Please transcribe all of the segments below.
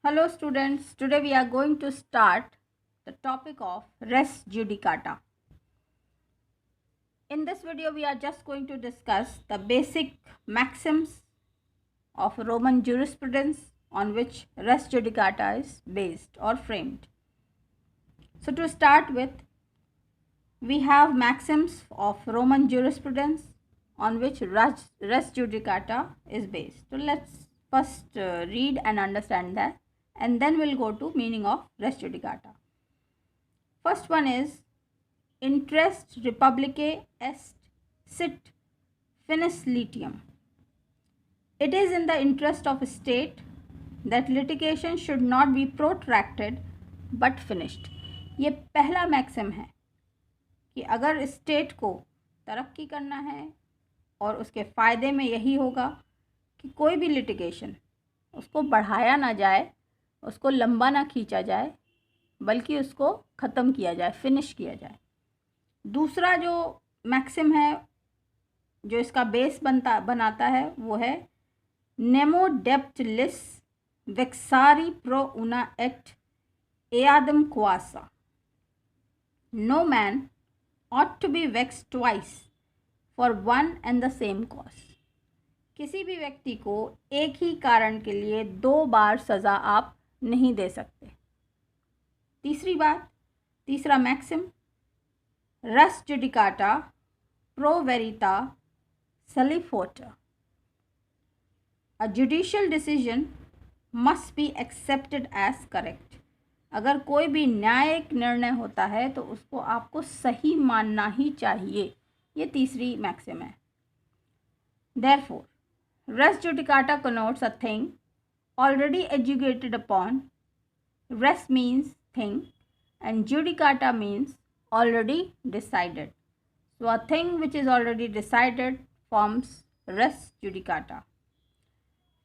Hello students, today we are going to start the topic of res judicata. In this video we are just going to discuss the basic maxims of Roman jurisprudence on which res judicata is based or framed. So to start with, we have maxims of Roman jurisprudence on which res judicata is based. So let's first read and understand that, and then we'll go to meaning of res judicata. First one is interest republicae est sit finis litium. It is in the interest of a state that litigation should not be protracted but finished. ये पहला maxim है कि अगर state को तरक्की करना है और उसके फ़ायदे में यही होगा कि कोई भी लिटिगेशन उसको बढ़ाया ना जाए, उसको लंबा ना खींचा जाए, बल्कि उसको ख़त्म किया जाए, फिनिश किया जाए। दूसरा जो मैक्सिम है जो इसका बेस बनाता है वो है नेमो डेप्ट लिस वेक्सारी प्रो उना एक्ट एआदम क्वासा। No man ought to be vexed twice for one and the same cause. किसी भी व्यक्ति को एक ही कारण के लिए दो बार सज़ा आप नहीं दे सकते। तीसरा मैक्सिम रस जुडिकाटा प्रो वेरिता सलिफोटा. A judicial decision must be accepted as correct. अगर कोई भी न्यायिक निर्णय होता है तो उसको आपको सही मानना ही चाहिए। ये तीसरी मैक्सिम है। Therefore, res judicata connotes a thing already adjudicated upon. Res means thing and judicata means already decided. So, a thing which is already decided forms res judicata.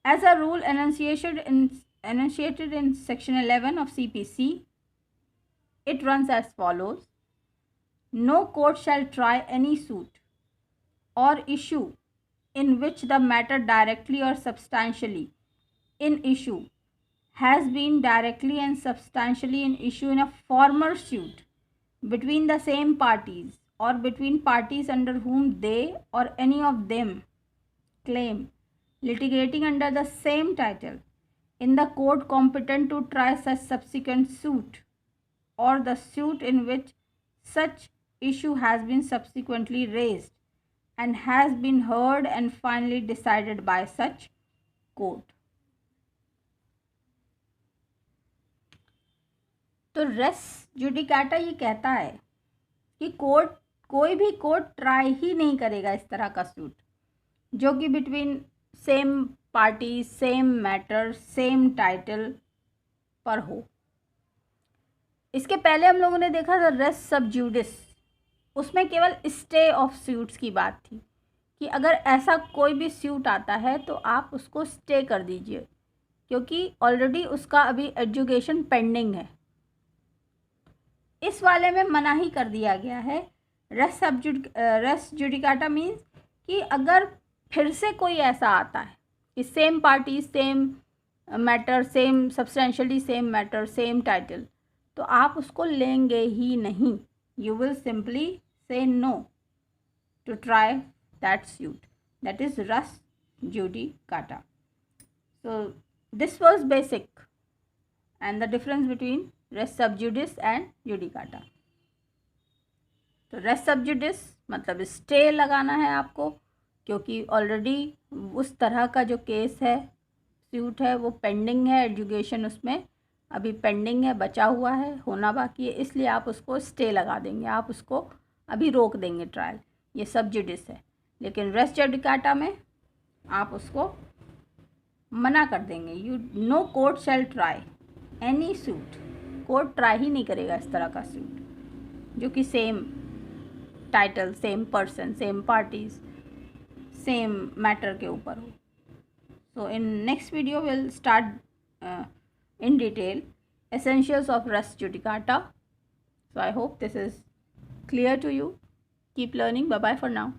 As a rule enunciated in section 11 of CPC, it runs as follows. No court shall try any suit or issue in which the matter directly or substantially in issue has been directly and substantially in issue in a former suit between the same parties or between parties under whom they or any of them claim litigating under the same title in the court competent to try such subsequent suit or the suit in which such issue has been subsequently raised and has been heard and finally decided by such court. तो race judicata ये कहता है कि कोई भी court try ही नहीं करेगा इस तरह का सूट जो कि between same party, same matter, same title पर हो। इसके पहले हम लोगों ने देखा था रेस सब जुडिस, उसमें केवल स्टे ऑफ सूट्स की बात थी कि अगर ऐसा कोई भी सूट आता है तो आप उसको स्टे कर दीजिए क्योंकि ऑलरेडी उसका अभी एजुकेशन पेंडिंग है। इस वाले में मना ही कर दिया गया है। रेस जुडिकाटा मीन्स कि अगर फिर से कोई ऐसा आता है कि same party, same matter, same substantially same matter, same title, तो आप उसको लेंगे ही नहीं। You will simply say no to try that suit, that is res judicata. So this was basic and the difference between res sub judice and judicata. तो race सब जुडिस मतलब stay लगाना है आपको क्योंकि ऑलरेडी उस तरह का जो केस है, सूट है, वो पेंडिंग है, एजुकेशन उसमें अभी पेंडिंग है, बचा हुआ है, होना बाकी है, इसलिए आप उसको स्टे लगा देंगे, आप उसको अभी रोक देंगे ट्रायल। ये सब जुडिस है। लेकिन रेस जुडिकाटा में आप उसको मना कर देंगे। No court shall try any suit, court try ही नहीं करेगा इस तरह का सूट जो कि same title, same person, same parties, same matter के ऊपर हो। So in next video will start in detail essentials of res judicata. So I hope this is clear to you. Keep learning. Bye bye for now.